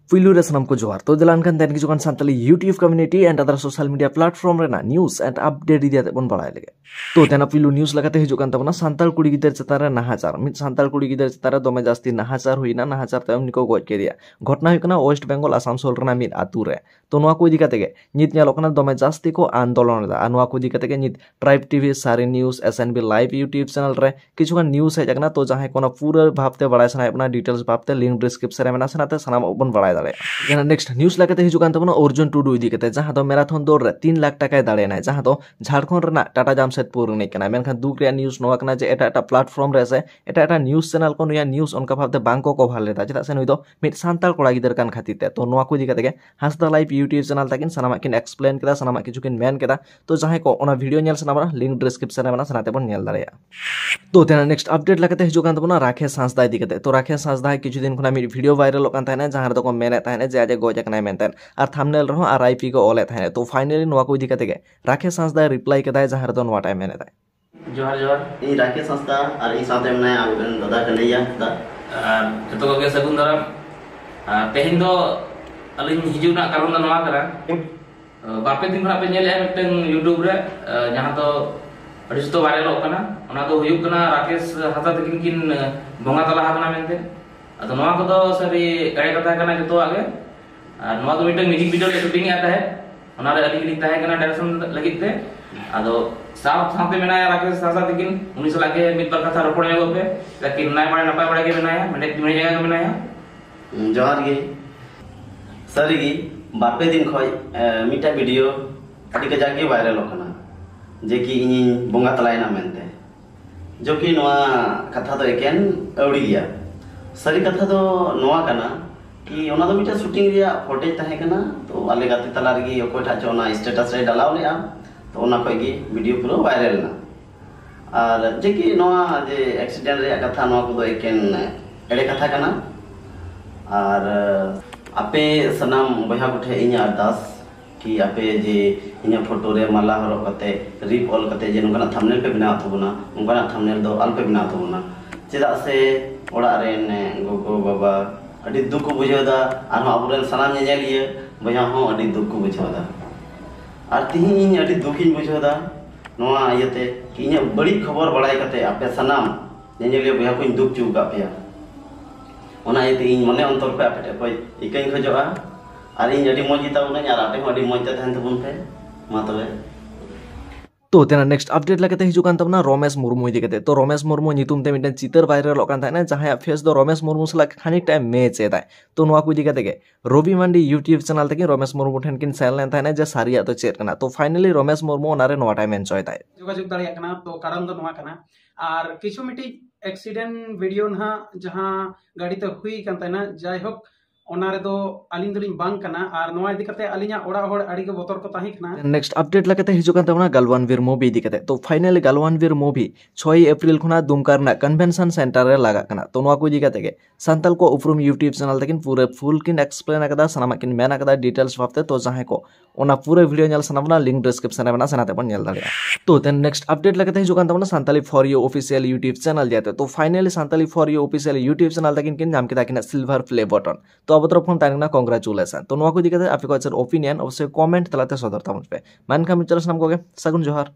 Puilu re sanam ko johar to jalankan ten kijukan santali YouTube community and other social media platform rena news and update dia tebon balai lege to tena puilu news lagate hijukan tabona santal kuri gider cetara nahachar mit santal kuri gider cetara dome jasti nahachar huina nahachar tayom niko goj ke dia घटना हुकना West Bengal Asamsol rena mit atu re to noa ko idi katege nit nyalokna dome jasti ko andolon da noa ko idi katege nit Tribe TV Sari News SNB Live YouTube channel re kijukan news hai jagna to jahe kona pura bhabte balai sanai apna details bhabte link description re mena sanate sanam open balai next news लगाते हिजुकान तबना अर्जुन टुडू इदी कते जहां दो marathon दौड़ रे 3 लाख टाका दाड़े ना जहां दो झारखंड रेना टाटा जामशेदपुर नै कना मेनखान दुक रे न्यूज नोआ कना जे एटा प्लेटफॉर्म रे से एटा न्यूज चैनल को नया न्यूज उनका भाबते बांको को भाल लेता चेदा से नय दो मिट सांताल कोड़ा गिदर कान खातिर ते तो नोआ को इदी कते हासदा लाइव यूट्यूब चैनल ताकिन सनामा किन एक्सप्लेन केदा सनामा किछुकिन मेन केदा तो जहां को ओना वीडियो नेल सनामा लिंक डिस्क्रिप्शन रे मना सनाते बन नेल दाड़े तो तेना नेक्स्ट अपडेट लगाते हिजुकान तबना राकेश हांसदा इदी कते तो राकेश हांसदा किछु दिन खुना मिट वीडियो वायरल ओकान ताने जहां रे तो को मेने ताने जे आजे गोज कनाय मेनतेन आर थंबनेल रहो RIP को ओले थाने तो फाइनली नोआ को इदी कते गे राकेश हांसदा रिप्लाई केदाय जहां रे तो नोआ टाइम मेने ताय जोहार जोहार इ राकेश हांसदा आर इ साथे मने आबेन दादा कन्हैया दा जतो को सगुन दाराम तेहिन दो अलिन हिजुना कारण दा नोआ करा बापे दिन खना पे नेले मिटन YouTube रे जहां तो अडिस तो वायरल कना ओना तो हुयुक कना राकेश हांसदा तकिन किन बोंगा तला हाकना मेनते अतो नोआ को तो सरी एड़े कथा कना जतो आगे नोआ तो मिटन म्यूजिक वीडियो ले शूटिंग आता है ओना रे अली लिखता है कना डायरेक्शन लगित ते अदो साथे मेनाया राकेश हांसदा तकिन उनी सला के मित बार कथा रोपण एगो पे लेकिन नाय माने नपाय बड़ा के मेनाया मने जुने जगह मेनाया जोहार गे सरी गी बापे दिन खय मिटा वीडियो अडी के जाके वायरल कना जे कि इनी बोंगा तलायना मेनते जो कि नोआ कथा तो एकेन अवड़ी गया सरी कथा तो नोआ कना कि ओना तो मिटा शूटिंग रिया फुटेज ताहे कना तो आले गाते तला रगी ओको ठाचो ना स्टेटस रे डालाव लेआ तो ओना कोई गी वीडियो पूरा वायरल ना और जे कि नोआ जे एक्सीडेंट रे कथा नोआ को एकेन एड़े कथा कना और आपे सनाम बहा गुठे इnya अरदास कि आपे जे इnya फोटो रे माला हरो कते रिप ऑल कते जे नोना थंबनेल पे बना थबुना उनका थंबनेल दो अल पे बना थबुना चेदा से ओड़ा रेन गोगो बाबा अडी दुख बुझेदा आर आबुरेन सनाम नेलिए बहा हो अडी दुख बुझेदा आर तिहिन अडी दुखिन बुझेदा नोआ इयते कि इnya बड़ी खबर बड़ाई कते आपे सनाम नेलिए बहा को दुख चुका पेया ओना इते इन मने अंतर पे आपे कोई इकैन खजोआ आर इन अडी मौज इताउना आर आपे को अडी मौज तहन तबुन पे मा तबे तो तेना नेक्स्ट अपडेट लगाते हिजुकान तबना रमेश मुर्मू इदी कते तो रमेश मुर्मू नितुम ते मिटन चितर वायरल ओकान थाने जहां फेस दो रमेश मुर्मू सला खानी टाइम मैच एदाय तो नोआ को इदी कते गे रवि मंडी YouTube चैनल तके रमेश मुर्मू ठेन किन सेल लेन थाने जे सारिया तो चेक कना तो फाइनली रमेश मुर्मू ओनारे नोआ टाइम एन्जॉय ताय जोगाजोग दाड़िया कना तो कारण दो नोआ कना आर किछु मिटी एक्सीडेंट वीडियो ना जहां गाड़ी ते हुई कान ताना जाय होक ओना रे दो अलिन दुलिन बांग कना आर नोआ इदी कते अलिना ओड़ा होड़ अड़ी के बोतर को ताही कना नेक्स्ट अपडेट लगाते हिजुकान तबना गलवानवीर मूवी इदी कते तो फाइनली गलवानवीर मूवी 6 अप्रैल खुना दुमकार ना कन्वेंशन सेंटर रे लगा कना तो नोआ को इदी कते गे संतल को उपरुम YouTube चैनल तकिन पूरे फुल किन एक्सप्लेन अकदा सनामा किन मेन अकदा डिटेल्स भाबते तो जहां को ओना पूरे वीडियो नेल सनाबना लिंक डिस्क्रिप्शन रे बना सनाते बन नेल दाड़िया तो देन नेक्स्ट अपडेट लगाते हिजुकान तबना Santali for you official YouTube channel जाते तो finally Santali for you official YouTube channel तकिन किन नाम के ताकिन सिल्वर प्ले बटन तो अब तरफ फोन तारिना कांग्रेचुलेशन तो नोआ को दिखते आपको अच्छा ओपिनियन अवश्य कमेंट तलाते सदरता मुझ पे मान का मिचरस नाम को सगुन जोहार।